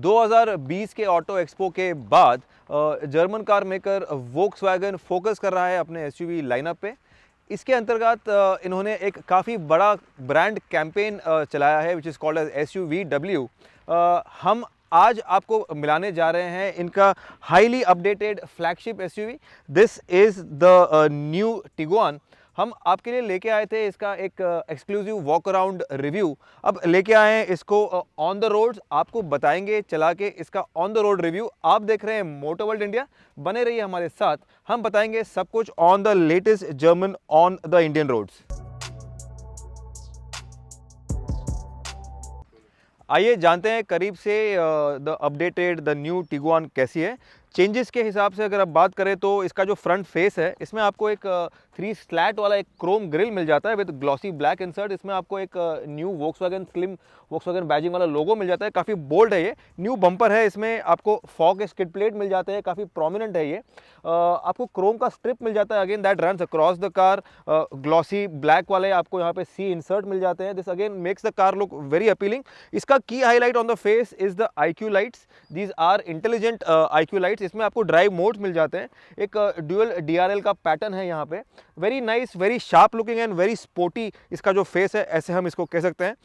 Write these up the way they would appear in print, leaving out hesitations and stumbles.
2020 के auto expo के बाद German car maker Volkswagen focus कर रहा है अपने एसयूवी लाइनअप पे। इसके अंतर्गत इन्होंने एक काफ़ी बड़ा ब्रांड कैंपेन चलाया है which is called as SUVW। हम आज आपको मिलाने जा रहे हैं इनका highly updated flagship SUV. This is the new Tiguan. हम आपके लिए लेके आए थे इसका एक एक्सक्लूसिव वॉक अराउंड रिव्यू। अब लेके आए हैं इसको ऑन द रोड्स, आपको बताएंगे चला के इसका ऑन द रोड रिव्यू। आप देख रहे हैं मोटर वर्ल्ड इंडिया, बने रहिए हमारे साथ, हम बताएंगे सब कुछ on the latest German on the Indian roads. आइए जानते हैं करीब से the updated the new Tiguan कैसी है। चेंजेस के हिसाब से अगर आप बात करें तो इसका जो फ्रंट फेस है इसमें आपको एक 3 स्लैट वाला एक क्रोम ग्रिल मिल जाता है विद ग्लॉसी ब्लैक इंसर्ट। इसमें आपको एक new Volkswagen slim Volkswagen badging वाला लोगो मिल जाता है, काफ़ी बोल्ड है ये। न्यू बम्पर है, इसमें आपको फॉग स्किड प्लेट मिल जाते हैं, काफ़ी प्रोमिनेंट है ये। आपको क्रोम का स्ट्रिप मिल जाता है again that runs across the car. Glossy black वाले आपको यहाँ पे सी इंसर्ट मिल जाते हैं। This again makes the car look very appealing. इसका key highlight on the face is the IQ lights. These are intelligent IQ lights. इसमें आपको ड्राइव मोड्स मिल जाते हैं, एक ड्यूअल DRL का पैटर्न है यहाँ पे। Very nice, very sharp looking and very sporty इसका जो फेस है, ऐसे हम इसको कह सकते हैं।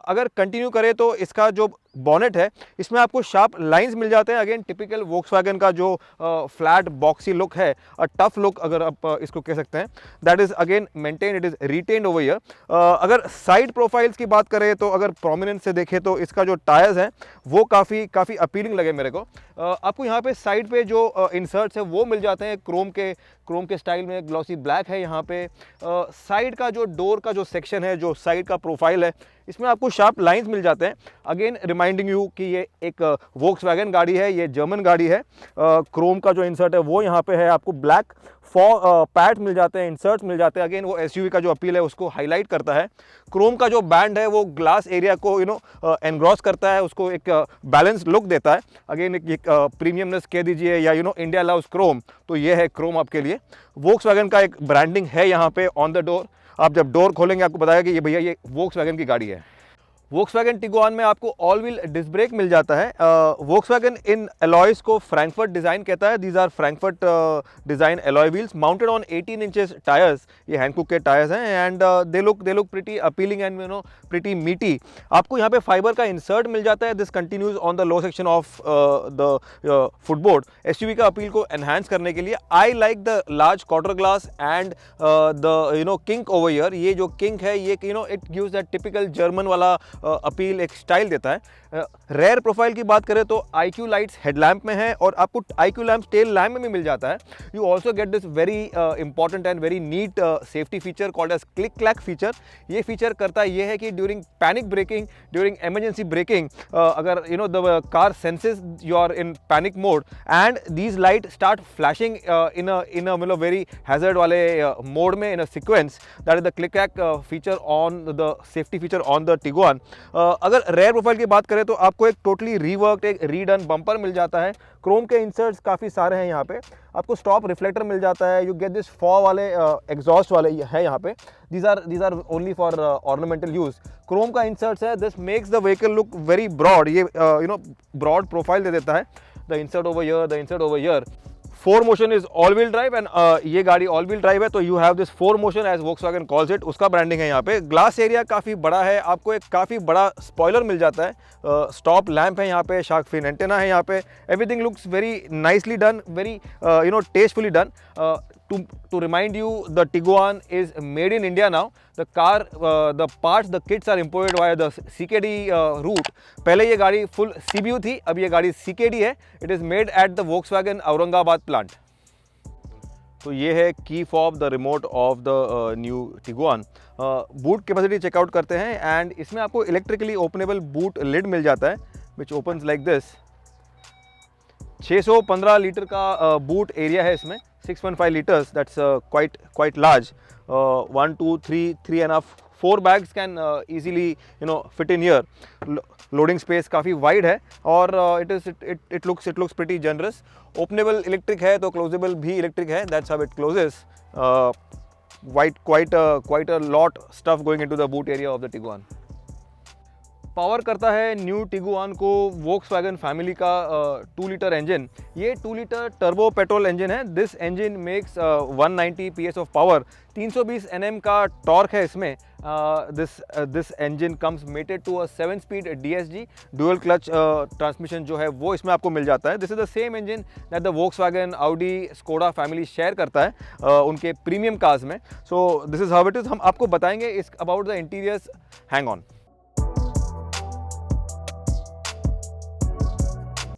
अगर कंटिन्यू करें तो इसका जो बॉनेट है इसमें आपको शार्प लाइंस मिल जाते हैं। अगेन टिपिकल वोक्सवैगन का जो फ्लैट बॉक्सी लुक है, टफ लुक अगर आप इसको कह सकते हैं, that is again maintain, it is retained over here. अगर साइड प्रोफाइल्स की बात करें तो अगर प्रोमिनेंस से देखें तो इसका जो टायर्स हैं वो काफ़ी अपीलिंग लगे मेरे को। आपको यहाँ पे साइड पे जो इंसर्ट्स है वो मिल जाते हैं क्रोम के स्टाइल में, ग्लॉसी ब्लैक है यहाँ पे। साइड का जो डोर का जो सेक्शन है, जो साइड का प्रोफाइल है, इसमें आपको शार्प लाइंस मिल जाते हैं। अगेन रिमाइंडिंग यू कि ये एक वोक्सवैगन गाड़ी है, ये जर्मन गाड़ी है। क्रोम का जो इंसर्ट है वो यहाँ पे है। आपको ब्लैक पैड मिल जाते हैं, इंसर्ट्स मिल जाते हैं। अगेन वो एसयूवी का जो अपील है उसको हाईलाइट करता है। क्रोम का जो बैंड है वो ग्लास एरिया को एनग्रॉस करता है, उसको एक बैलेंस लुक देता है। अगेन एक प्रीमियमनेस कह दीजिए या इंडिया लव्स क्रोम, तो ये है क्रोम आपके लिए। वोक्सवैगन का एक ब्रांडिंग है यहाँ पे ऑन द डोर। आप जब डोर खोलेंगे आपको बताया कि ये भैया ये वोक्सवैगन की गाड़ी है। वोक्सवैगन टिगुआन में आपको ऑल व्हील डिस्क ब्रेक मिल जाता है। वोक्सवैगन इन अलॉयज को फ्रैंकफर्ट डिज़ाइन कहता है। These are Frankfurt design alloy wheels mounted on 18 inches tyres. ये हैंडकुक के टायर्स हैं and they look pretty appealing and pretty meaty. आपको यहाँ पे फाइबर का इंसर्ट मिल जाता है। This continues on the low section of the footboard. SUV का अपील को एनहांस करने के लिए I like the large quarter glass and the kink over here. ये जो किंक है ये it gives that typical German वाला अपील, एक स्टाइल देता है। रेयर प्रोफाइल की बात करें तो IQ लाइट्स हेडलैम्प में है और आपको IQ लैम्प टेल लैम्प में भी मिल जाता है। You also get this very important and very neat safety feature called as click clack feature. ये फीचर करता ये है कि during panic braking, during emergency braking, अगर the car senses you are in panic mode and these light start flashing in a very hazard वाले mode में in a sequence, that is the click clack feature on the safety feature on the Tiguan. अगर rare profile की बात करें तो आपको एक totally रीवर्क्ड, एक रीडन बम्पर मिल जाता है। क्रोम के इंसर्ट्स काफ़ी सारे हैं यहाँ पे। आपको स्टॉप रिफ्लेक्टर मिल जाता है। यू गेट दिस फॉ वाले एग्जॉस्ट वाले है यहाँ पे। These are only for ornamental use. Chrome का इंसर्ट्स है। This makes the vehicle look very broad. ये ब्रॉड प्रोफाइल दे देता है। The insert over here, the insert over here. 4 motion is all wheel drive and ये गाड़ी all wheel drive है, तो you have this 4 motion as Volkswagen calls it. उसका branding है यहाँ पे। ग्लास एरिया काफ़ी बड़ा है। आपको एक काफ़ी बड़ा स्पॉइलर मिल जाता है। स्टॉप लैम्प है यहाँ पे, शार्क फिन एंटेना है यहाँ पे। Everything looks very nicely done, very tastefully done. To remind you, the Tiguan is made in India now. The car, the parts, the kits are imported via the CKD route. पहले ये गाड़ी full CBU थी, अब ये गाड़ी CKD है। It is made at the Volkswagen Aurangabad plant. तो ये है key fob the remote of the new Tiguan. Boot capacity checkout करते हैं एंड इसमें आपको इलेक्ट्रिकली ओपनेबल बूट लिड मिल जाता है which opens like this. 615 litre का बूट एरिया है इसमें, 6.5 liters, that's quite large. 1 2 3 and a half 4 bags can easily fit in here. Loading space काफ़ी wide है और it looks pretty generous. Openable electric है तो closable भी electric है, that's how it closes. Quite a lot stuff going into the boot area of the Tiguan. Power करता है new Tiguan को वोक्सवैगन फैमिली का 2 लीटर इंजन। ये 2 litre turbo petrol engine है। This engine makes 190 PS of power, 320 Nm का torque है इसमें। This engine comes mated to a 7 speed DSG dual clutch transmission जो है वो इसमें आपको मिल जाता है। This is the same engine that the Volkswagen, Audi, Skoda family share करता है उनके प्रीमियम कार्स में। So this is how it is. हम आपको बताएंगे इस about the interiors. Hang on.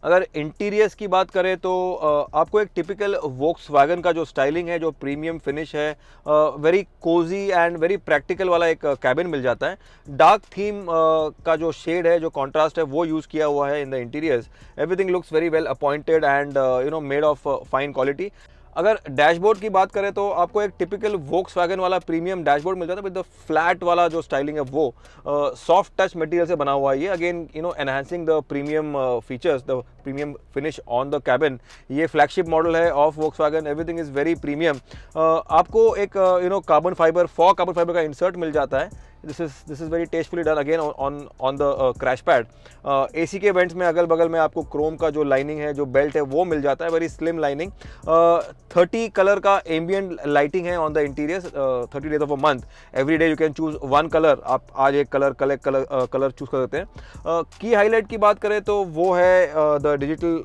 अगर इंटीरियर्स की बात करें तो आपको एक टिपिकल वोक्सवैगन का जो स्टाइलिंग है, जो प्रीमियम फिनिश है, very Cozi and very practical वाला एक कैबिन मिल जाता है। डार्क थीम का जो शेड है, जो कॉन्ट्रास्ट है, वो यूज़ किया हुआ है in the interiors. Everything looks very well appointed and made of fine quality. अगर डैशबोर्ड की बात करें तो आपको एक टिपिकल वोक्सवैगन वाला प्रीमियम डैशबोर्ड मिल जाता है विद द फ्लैट वाला जो स्टाइलिंग है वो सॉफ्ट टच मटेरियल से बना हुआ है। ये again enhancing the premium features, the premium finish on the cabin. ये फ्लैगशिप मॉडल है of Volkswagen. Everything is very premium. आपको एक कार्बन फाइबर का इंसर्ट मिल जाता है। This is very tastefully done again on the crash pad. AC के vents में अगल बगल में आपको क्रोम का जो लाइनिंग है, जो बेल्ट है, वो मिल जाता है, वेरी स्लिम लाइनिंग। 30 कलर का एम्बियंट लाइटिंग है on the interior. 30 days of a month, every day you can choose one colour. आप आज एक कलर कलर चूज कर सकते हैं। की हाईलाइट की बात करें तो वो है द डिजिटल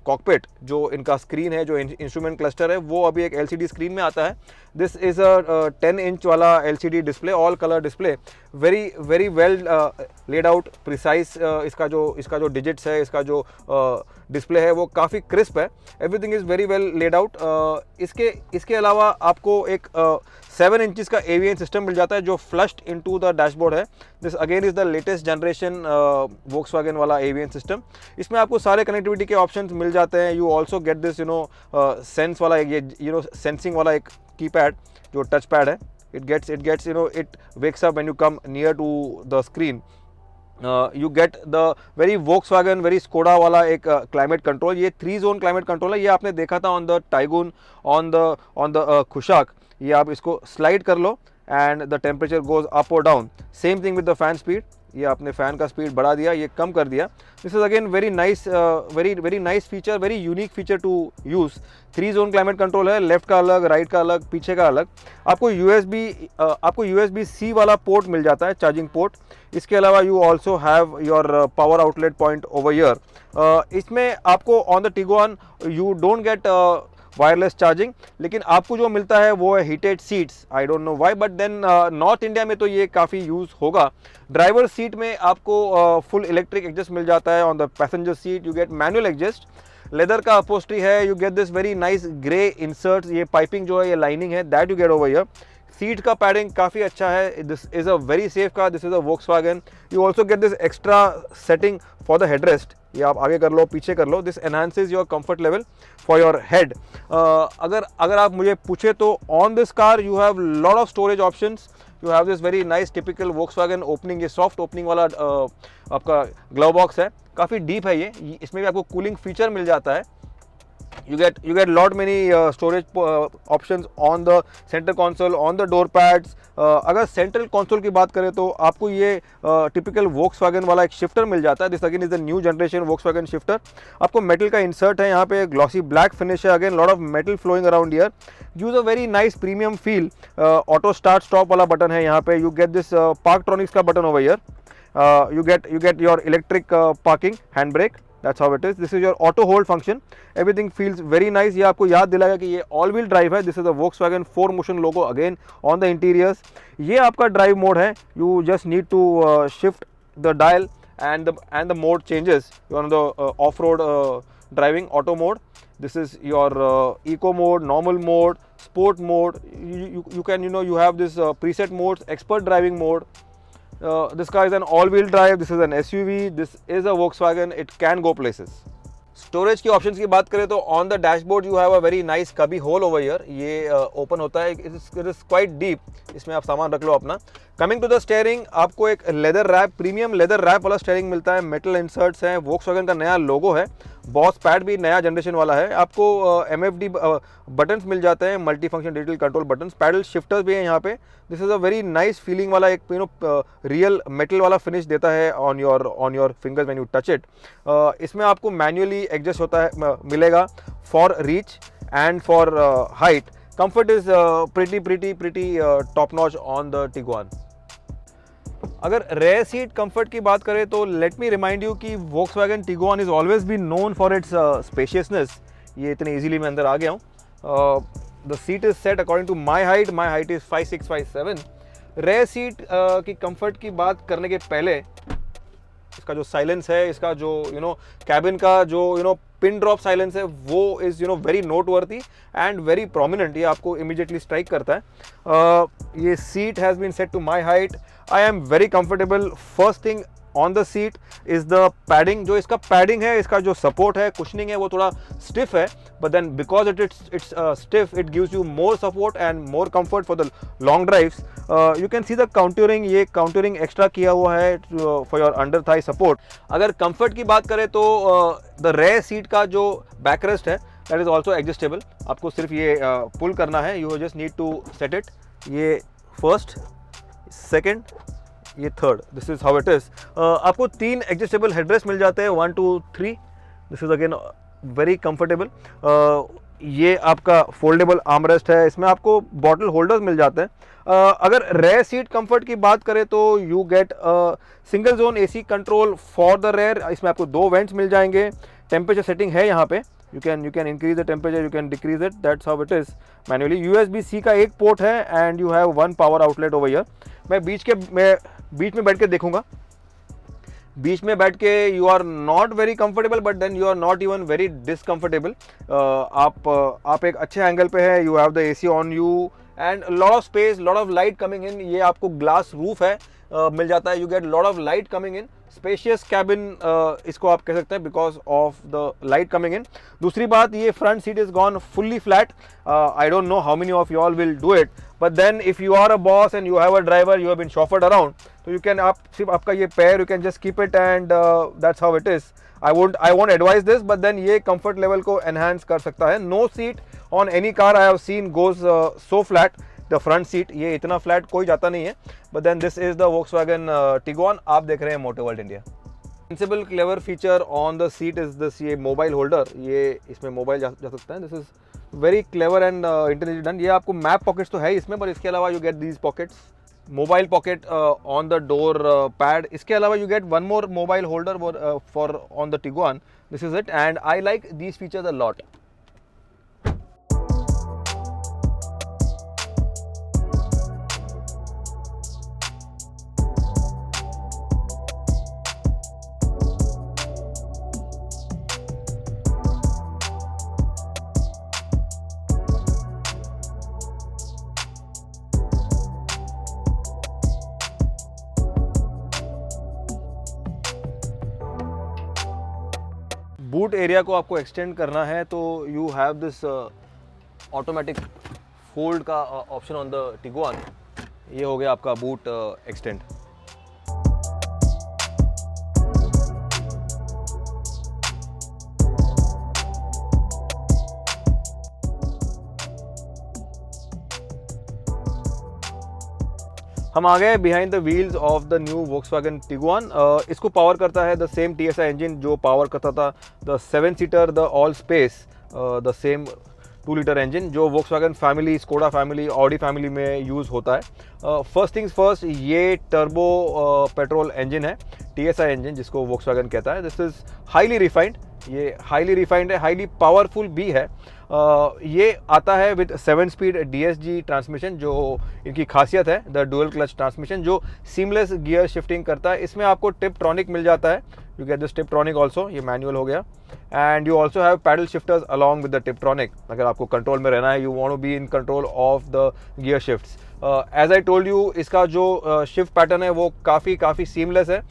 कॉकपिट। जो इनका स्क्रीन है, जो इंस्ट्रूमेंट क्लस्टर है, वो अभी एक LCD स्क्रीन में आता है। दिस इज अ 10 इंच वाला LCD display, all colour display, very well laid out, precise. इसका जो डिजिट्स है, इसका जो डिस्प्ले है, वो काफ़ी क्रिस्प है। Everything is very well laid out. इसके अलावा आपको एक 7 इंचज़ का AVN सिस्टम मिल जाता है जो फ्लश्ड इनटू द डैशबोर्ड है। This again is the latest generation Volkswagen वाला AVN सिस्टम। इसमें आपको सारे कनेक्टिविटी के ऑप्शंस मिल जाते हैं। You also get this sense वाला, ये सेंसिंग वाला एक कीपैड जो टच पैड है। it gets it wakes up when you come near to the screen. You get the very Volkswagen, very Skoda वाला एक climate control। ये 3 zone climate control है। ये आपने देखा था on the Taygun, on the Kushaq। ये आप इसको slide कर लो and the temperature goes up or down। same thing with the fan speed। ये आपने फ़ैन का स्पीड बढ़ा दिया, ये कम कर दिया। This is again very nice feature, very unique feature to use. 3 zone climate control है, लेफ्ट का अलग, राइट का अलग, पीछे का अलग। आपको USB-C वाला पोर्ट मिल जाता है, चार्जिंग पोर्ट। इसके अलावा you also have your power outlet point over here. इसमें आपको on the Tiguan you don't get wireless charging, लेकिन आपको जो मिलता है वो है heated seats. I don't know why, but then north India में तो ये काफ़ी यूज़ होगा। ड्राइवर सीट में आपको फुल इलेक्ट्रिक एडजस्ट मिल जाता है। On the passenger seat you get manual adjust. Leather का अपहोल्स्ट्री है। You get this very nice grey inserts. ये पाइपिंग जो है, ये लाइनिंग है, that you get over here. Seat का पैडिंग काफ़ी अच्छा है। This is a very safe car. This is a Volkswagen. You also get this extra setting for the headrest. ये आप आगे कर लो, पीछे कर लो। This enhances your comfort level for your head. अगर आप मुझे पूछे तो on this car you have lot of storage options. You have this very nice typical Volkswagen opening. ये सॉफ्ट ओपनिंग वाला आपका ग्लव बॉक्स है, काफ़ी डीप है ये। इसमें भी आपको कूलिंग फीचर मिल जाता है। you get lot many storage options on the center console, on the door pads। अगर सेंट्रल कंसोल की बात करें तो आपको ये टिपिकल वोक्सवैगन वाला एक शिफ्टर मिल जाता है। This again is the new generation Volkswagen shifter. आपको मेटल का इंसर्ट है, यहाँ पे ग्लॉसी ब्लैक फिनिश है। Again lot of metal flowing around here, use a very nice premium feel. Auto start stop वाला बटन है यहाँ पे। यू गेट दिस पार्कट्रॉनिक्स का button over here. you get your electric parking hand brake। That's how it is। This is your auto hold function। Everything feels very nice। ये आपको याद दिलाएगा कि ये all wheel drive है। This is the Volkswagen 4Motion logo again on the interiors। ये आपका drive mode है। You just need to shift the dial and the mode changes। You're on the off-road driving auto mode। This is your eco mode, normal mode, sport mode। You can you have this preset modes, expert driving mode। This car is an all-wheel drive। This is an SUV। This is a Volkswagen। It can go places। Storage की options की बात करें तो on the dashboard you have a very nice कबी whole over here. ये open होता है, it is quite deep. इसमें आप सामान रख लो अपना। कमिंग टू द स्टीयरिंग, आपको एक leather wrap, premium leather wrap वाला स्टीयरिंग मिलता है। मेटल इंसर्ट्स हैं, वोक्सवैगन का नया लोगो है। बॉस पैड भी नया जनरेशन वाला है। आपको MFD बटन्स मिल जाते हैं, multi function digital control buttons, paddle shifters भी हैं यहाँ पे। This is a very nice feeling वाला एक रियल मेटल वाला फिनिश देता है on your fingers when you touch it. इसमें आपको मैन्युअली एडजस्ट होता है मिलेगा for reach and for height. Comfort is pretty top notch on the Tiguan. अगर रेयर सीट कंफर्ट की बात करें तो लेट मी रिमाइंड यू कि Volkswagen Tiguan is always been known for its spaciousness. ये इतने इजीली मैं अंदर आ गया हूँ। The seat is set according to my height is 5'6", 5'7". Rear seat की कंफर्ट की बात करने के पहले इसका जो साइलेंस है, इसका जो कैबिन का जो पिन ड्रॉप साइलेंस है, वो is very noteworthy and very prominent. ये आपको इमीडिएटली स्ट्राइक करता है। ये seat has been set to my height. I am very comfortable. First thing on the seat is the padding. जो इसका padding है, इसका जो सपोर्ट है, कुशनिंग है, वो थोड़ा स्टिफ है, but then because it's stiff it gives you more support and more comfort for the long drives. You can see the contouring, ये काउंटरिंग एक्स्ट्रा किया हुआ है for your under thigh support. अगर comfort की बात करें तो द रेयर सीट का जो बैकरेस्ट है दैट इज़ ऑल्सो एडजस्टेबल। आपको सिर्फ ये पुल करना है, you just need to set it. ये फर्स्ट, सेकेंड, ये third, this is how it is. आपको 3 एडजस्टेबल हेडरेस्ट मिल जाते हैं, 1 2 3। This is again very comfortable. ये आपका फोल्डेबल आर्मरेस्ट है, इसमें आपको बॉटल होल्डर्स मिल जाते हैं। अगर रेयर सीट कंफर्ट की बात करें तो you get single zone AC control for the rear. इसमें आपको 2 वेंट्स मिल जाएंगे। टेम्परेचर सेटिंग है यहाँ पे, you can increase the temperature, you can decrease it, that's how it is manually। USB-C का एक पोर्ट है and you have 1 power outlet over here। मैं बीच में बैठ के देखूंगा। बीच में बैठ के you are not very comfortable, but then you are not even very discomfortable. आप एक अच्छे एंगल पे है, you have the AC on you and lot of space, lot of light coming in. ये आपको ग्लास रूफ है, मिल जाता है, you get lot of light coming in. Spacious cabin इसको आप कह सकते हैं because of the light coming in. दूसरी बात, ये front seat is gone fully flat. I don't know how many of you all will do it, but then if you are a boss and you have a driver, you have been chauffeured around, तो you can, आप सिर्फ आपका ये पैर, you can just keep it and that's how it is. I won't advise this, but then ये comfort level को enhance कर सकता है। No seat on any car I have seen goes so flat, the front seat, ये इतना flat कोई जाता नहीं है। But then this is the Volkswagen Tiguan. आप देख रहे हैं Motor World India. Principal clever feature on the seat is this, ये मोबाइल होल्डर, ये इसमें मोबाइल जा सकता है। This is very clever and intelligent done. ये आपको मैप पॉकेट्स तो है इसमें, पर इसके अलावा you get these pockets, mobile pocket on the door pad. इसके अलावा you get 1 more mobile holder for on the Tiguan. This is it and I like these features a lot. Boot area को आपको extend करना है तो you have this automatic fold का option on the Tiguan. ये हो गया आपका बूट एक्सटेंड। हम आ गए behind the wheels of the new Volkswagen Tiguan. इसको पावर करता है द सेम TSI इंजन जो पावर करता था द 7-सीटर the all space, the same 2 litre engine जो Volkswagen family, Skoda family, Audi family में यूज़ होता है। फर्स्ट थिंग्स फर्स्ट, ये टर्बो पेट्रोल इंजन है, TSI इंजन जिसको वोक्सवैगन कहता है। दिस इज़ हाईली रिफाइंड, ये हाईली रिफाइंड है, हाईली पावरफुल भी है। ये आता है विद 7 स्पीड DSG ट्रांसमिशन जो इनकी खासियत है, द डुअल क्लच ट्रांसमिशन जो सीमलेस गियर शिफ्टिंग करता है। इसमें आपको टिपट्रॉनिक मिल जाता है, you get this Tiptronic also, ये मैनुअल हो गया। And you also have paddle shifters along with the Tiptronic. अगर आपको कंट्रोल में रहना है, you want to be in control of the gear shifts. As I told you, इसका जो शिफ्ट पैटर्न है वो काफ़ी सीमलेस है।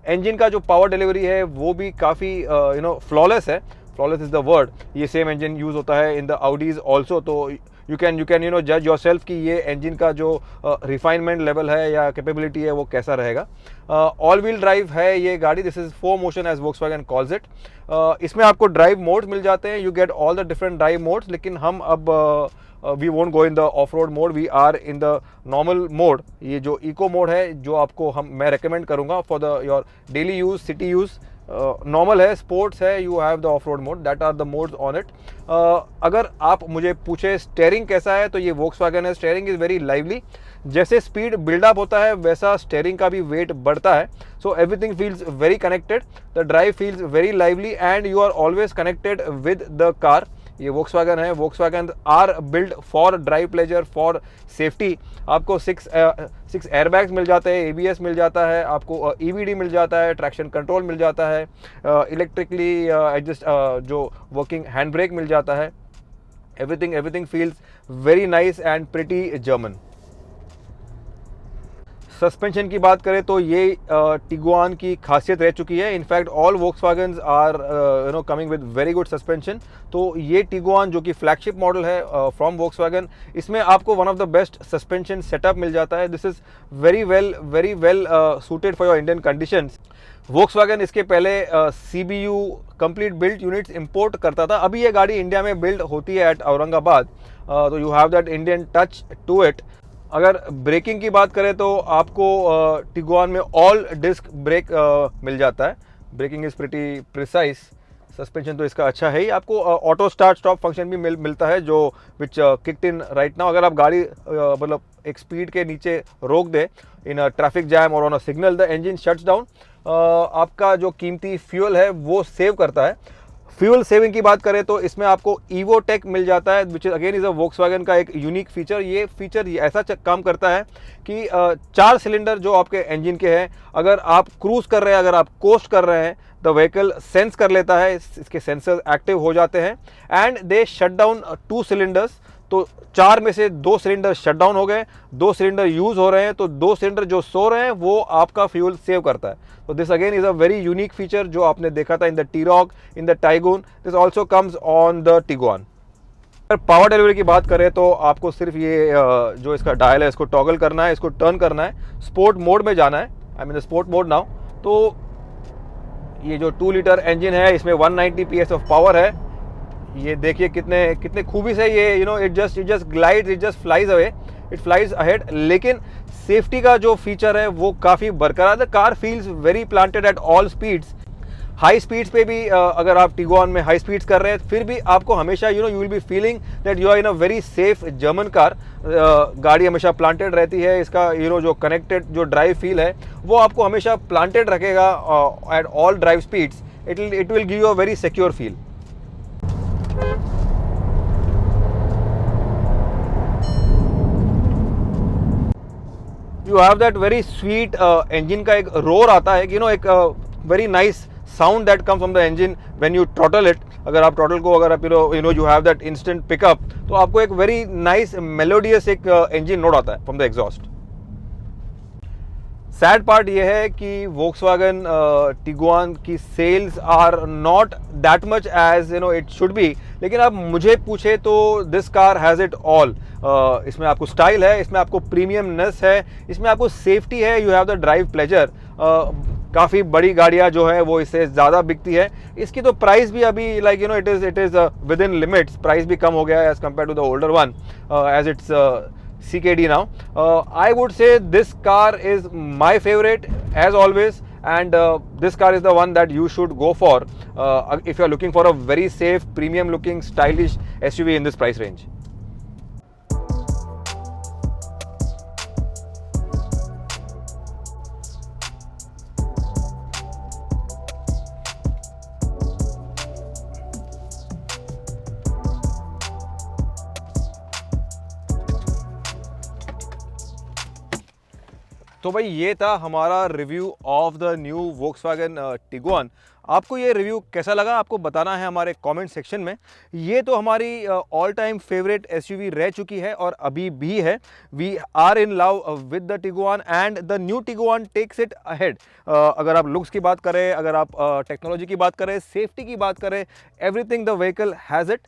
इंजन का जो पावर डिलीवरी है वो भी काफ़ी फ्लॉलेस है। Flawless is the word. ये सेम इंजन यूज़ होता है इन द आउडीज ऑल्सो, तो यू कैन जज योरसेल्फ कि ये इंजन का जो रिफाइनमेंट लेवल है या कैपेबिलिटी है वो कैसा रहेगा। ऑल व्हील ड्राइव है ये गाड़ी, this is 4Motion as Volkswagen calls it. इसमें आपको ड्राइव मोड्स मिल जाते हैं, you get all the different drive modes, लेकिन हम अब we won't go in the off road mode, we are in the normal mode. ये जो इको मोड है जो आपको मैं रेकमेंड करूंगा for the your daily use, city use. Normal है, स्पोर्ट्स है, you have the off road mode, that are the modes on it. अगर आप मुझे पूछे स्टेयरिंग कैसा है तो ये Volkswagen है, स्टेयरिंग इज़ वेरी लाइवली। जैसे स्पीड बिल्डअप होता है वैसा स्टेयरिंग का भी वेट बढ़ता है, so everything feels very connected, the drive feels very lively and you are always connected with the car. ये Volkswagen है, Volkswagen are build for drive pleasure, for safety. आपको सिक्स एयरबैग्स मिल जाते हैं, ABS मिल जाता है, आपको EBD मिल जाता है, ट्रैक्शन कंट्रोल मिल जाता है, इलेक्ट्रिकली एडजस्ट जो वर्किंग हैंड ब्रेक मिल जाता है। Everything feels very nice and pretty German. Suspension की बात करें तो ये टिगुआन की खासियत रह चुकी है। In fact all Volkswagens are coming with very good suspension. तो ये टिगुआन जो कि फ्लैगशिप मॉडल है फ्रॉम Volkswagen, इसमें आपको one of the best suspension setup मिल जाता है। This is very well suited for your Indian conditions. Volkswagen इसके पहले CBU complete built units import करता था, अभी ये गाड़ी इंडिया में बिल्ड होती है एट औरंगाबाद, तो you have that Indian touch to it. अगर ब्रेकिंग की बात करें तो आपको टिगुआन में ऑल डिस्क ब्रेक मिल जाता है, breaking is pretty precise. Suspension तो इसका अच्छा है ही, आपको ऑटो स्टार्ट स्टॉप फंक्शन भी मिलता है जो विच किक्ड इन राइट नाउ। अगर आप गाड़ी मतलब एक स्पीड के नीचे रोक दे इन ट्रैफिक जैम और on a signal, the engine shuts down. आपका जो कीमती फ्यूल है वो सेव करता है। फ्यूल सेविंग की बात करें तो इसमें आपको EvoTech मिल जाता है, which is again is a Volkswagen का एक यूनिक फीचर। ये फीचर ऐसा काम करता है कि 4 सिलेंडर जो आपके इंजन के हैं, अगर आप क्रूज कर रहे हैं, अगर आप कोस्ट कर रहे हैं, द व्हीकल सेंस कर लेता है, इसके सेंसर्स एक्टिव हो जाते हैं and they shut down 2 cylinders. तो 4 में से 2 सिलेंडर शट डाउन हो गए, 2 सिलेंडर यूज हो रहे हैं, तो 2 सिलेंडर जो सो रहे हैं वो आपका फ्यूल सेव करता है। तो this again is a very unique feature जो आपने देखा था in the T-Roc, in the Taygun, this also comes on the Tiguan. अगर पावर डिलीवरी की बात करें तो आपको सिर्फ ये जो इसका डायल है इसको टॉगल करना है, इसको टर्न करना है, स्पोर्ट मोड में जाना है, I mean sport mode now. तो ये जो 2 लीटर इंजन है इसमें 190 PS ऑफ पावर है। ये देखिए कितने खूबी से ये it just glides, it just flies away, it flies ahead. लेकिन सेफ्टी का जो फीचर है वो काफ़ी बरकरार है। Car feels very planted at all speeds. High speeds पे भी अगर आप टिगुआन में हाई स्पीड्स कर रहे हैं फिर भी आपको हमेशा you will be feeling that you are in a very safe German car. गाड़ी हमेशा प्लांटेड रहती है, इसका जो कनेक्टेड जो ड्राइव फील है वो आपको हमेशा प्लांटेड रखेगा at all drive speeds. It will give you a very secure feel. You have that very sweet engine का एक रोर आता है कि एक very nice sound that come from the engine when you throttle it. अगर आप throttle को अगर आप you have that instant pickup, तो आपको एक वेरी नाइस मेलोडियस एक इंजन नोट आता है from the exhaust. Sad part ये है कि Volkswagen टिगुआन की sales are not that much as it should be, लेकिन अब मुझे पूछे तो this car has it all. इसमें आपको स्टाइल है, इसमें आपको प्रीमियमनेस है, इसमें आपको सेफ्टी है, you have the drive pleasure. काफ़ी बड़ी गाड़ियाँ जो है वो इससे ज़्यादा बिकती है। इसकी तो प्राइस भी अभी it is within limits, price भी कम हो गया है as compare to the older one as it's CKD now. I would say this car is my favorite as always, and this car is the one that you should go for if you are looking for a very safe, premium looking, stylish SUV in this price range. तो भाई ये था हमारा review of the new Volkswagen Tiguan. आपको ये review कैसा लगा आपको बताना है हमारे कमेंट सेक्शन में। ये तो हमारी ऑल टाइम फेवरेट एसयूवी रह चुकी है और अभी भी है। We are in love with the Tiguan and the new Tiguan takes it ahead. अगर आप लुक्स की बात करें, अगर आप टेक्नोलॉजी की बात करें, सेफ्टी की बात करें, everything the vehicle has it.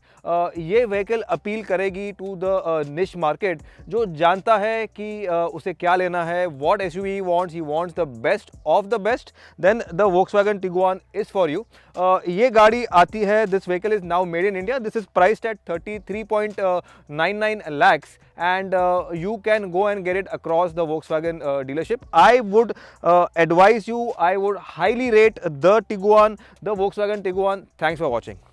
ये व्हीकल अपील करेगी टू द निश मार्केट जो जानता है कि उसे क्या लेना है, what SUV he wants the best of the best, then the Volkswagen Tiguan is for you. ये गाड़ी आती है, this vehicle is now made in India. This is priced at 33.99 lakhs and you can go and get it across the Volkswagen dealership. I would advise you, I would highly rate the Tiguan, the Volkswagen Tiguan. Thanks for watching.